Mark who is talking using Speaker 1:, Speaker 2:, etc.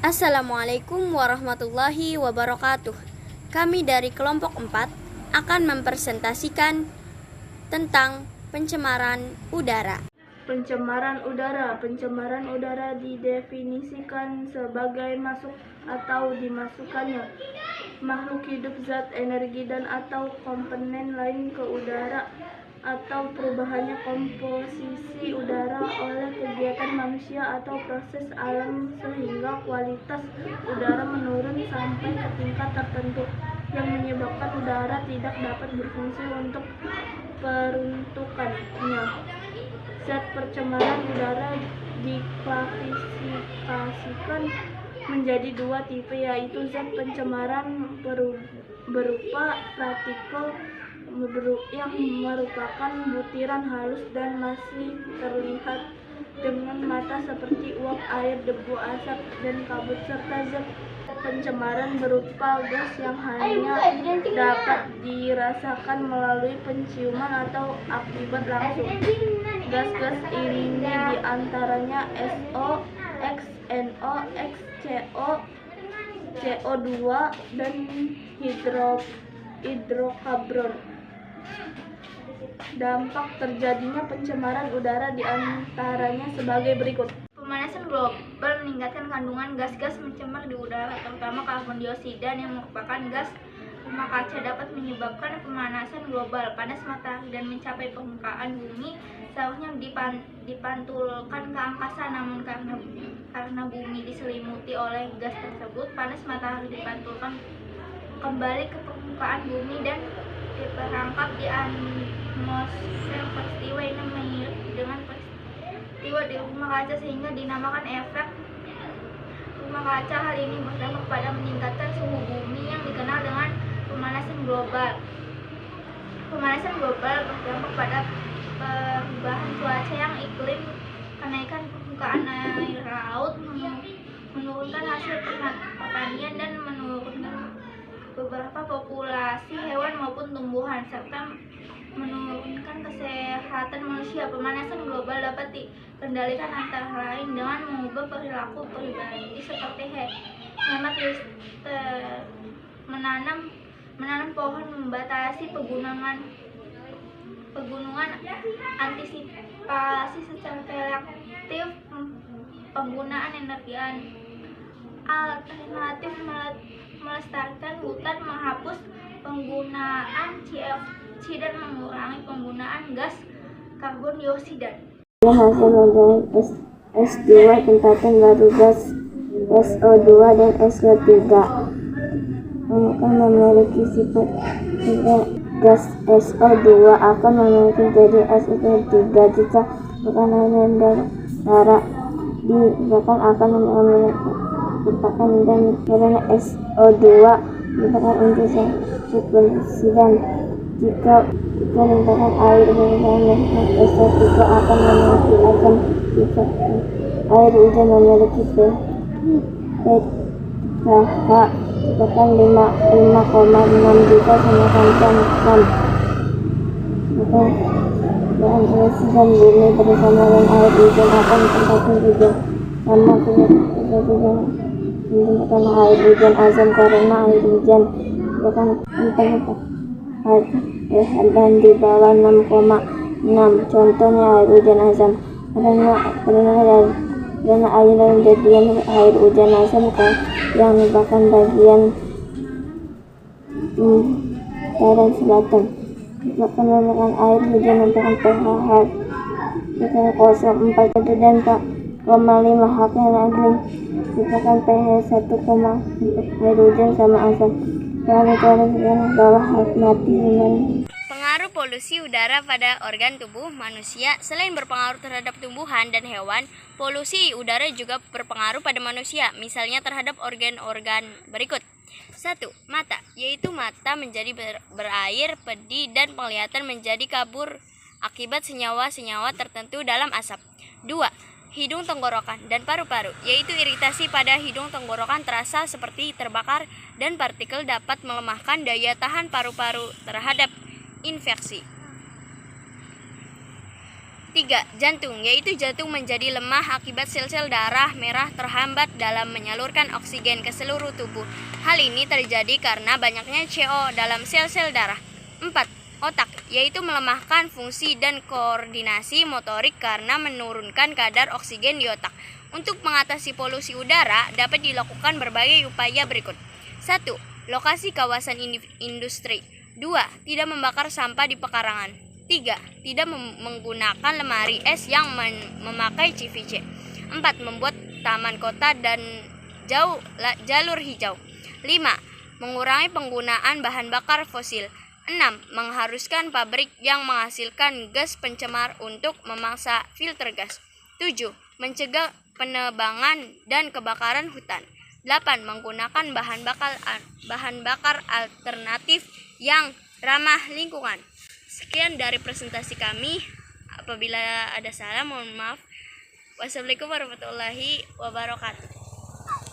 Speaker 1: Assalamualaikum warahmatullahi wabarakatuh. Kami dari kelompok 4 akan mempresentasikan tentang pencemaran udara.
Speaker 2: Pencemaran udara didefinisikan sebagai masuk atau dimasukkannya makhluk hidup, zat, energi, dan atau komponen lain ke udara, atau perubahannya komposisi udara oleh kegiatan manusia atau proses alam sehingga kualitas udara menurun sampai ke tingkat tertentu yang menyebabkan udara tidak dapat berfungsi untuk peruntukannya. Zat pencemaran udara diklasifikasikan menjadi dua tipe, yaitu zat pencemaran berupa partikel yang merupakan butiran halus dan masih terlihat dengan mata seperti uap, air, debu, asap, dan kabut, serta zat pencemaran berupa gas yang hanya dapat dirasakan melalui penciuman atau akibat langsung. Gas-gas ini diantaranya SO, X, NO, X, CO, CO2, dan hidrokarbon. Dampak terjadinya pencemaran udara diantaranya sebagai berikut.
Speaker 3: Pemanasan global meningkatkan kandungan gas-gas pencemar di udara, terutama karbon dioksida yang merupakan gas rumah kaca, dapat menyebabkan pemanasan global. Panas matahari dan mencapai permukaan bumi seharusnya dipantulkan ke angkasa, namun karena bumi diselimuti oleh gas tersebut, panas matahari dipantulkan kembali ke permukaan bumi dan diperangkap di atmosfer. Peristiwa ini mirip dengan peristiwa di rumah kaca sehingga dinamakan efek rumah kaca. Hal ini berdampak pada meningkatkan suhu bumi yang dikenal dengan pemanasan global. Pemanasan global berdampak pada perubahan cuaca yang iklim, kenaikan permukaan air laut, menurunkan hasil pertanian, dan menurunkan beberapa populasi hewan maupun tumbuhan, serta menurunkan kesehatan manusia. Pemanasan global dapat dikendalikan antara lain dengan mengubah perilaku pribadi seperti hemat listrik, menanam pohon, membatasi pegunungan, antisipasi secara selektif penggunaan energi alternatif, melestarikan hutan, menghapus penggunaan CFC, dan mengurangi penggunaan gas karbon dioksida.
Speaker 4: Hasil pembuatan S2 tempatan baru gas SO2 dan SO3 akan memiliki sifat gas SO2 akan memiliki jadi SO3 jika tekanan darah bahkan akan merupakan, dan karena SO2 merupakan inti substansi, dan jika merupakan air dan SO3 akan memiliki asam. Jika air hujan memiliki pH merupakan 5,6 juta sama gram. Dan dan bumi bersama dengan air hujan akan tempatnya juga sama merupakan air hujan azam, karena air hujan akan pH dan di bawah 6,6. Contohnya air hujan azam karena aliran jadian air hujan azam yang merupakan bagian barat selatan. Bahkan merupakan air hujan merupakan pH 0,4 dan 4,5. Haknya lagi merupakan pH 1,4. Air hujan sama asam. Kalau bawah mati dengan
Speaker 1: Pengaruh polusi udara pada organ tubuh manusia. Selain berpengaruh terhadap tumbuhan dan hewan, polusi udara juga berpengaruh pada manusia, misalnya terhadap organ-organ berikut. 1. Mata, yaitu mata menjadi berair, pedih, dan penglihatan menjadi kabur akibat senyawa-senyawa tertentu dalam asap. 2. Hidung, tenggorokan, dan paru-paru, yaitu iritasi pada hidung tenggorokan terasa seperti terbakar, dan partikel dapat melemahkan daya tahan paru-paru terhadap infeksi. 3. Jantung, yaitu jantung menjadi lemah akibat sel-sel darah merah terhambat dalam menyalurkan oksigen ke seluruh tubuh. Hal ini terjadi karena banyaknya CO dalam sel-sel darah. 4. Otak, yaitu melemahkan fungsi dan koordinasi motorik karena menurunkan kadar oksigen di otak. Untuk mengatasi polusi udara dapat dilakukan berbagai upaya berikut. 1. Lokasi kawasan industri. 2. Tidak membakar sampah di pekarangan. 3. Tidak menggunakan lemari es yang memakai CVC. 4. Membuat taman kota dan jalur hijau. 5. Mengurangi penggunaan bahan bakar fosil. 6. Mengharuskan pabrik yang menghasilkan gas pencemar untuk memaksa filter gas. 7. Mencegah penebangan dan kebakaran hutan. 8. Menggunakan bahan bakar alternatif yang ramah lingkungan. Sekian dari presentasi kami. Apabila ada salah mohon maaf. Wassalamualaikum warahmatullahi wabarakatuh.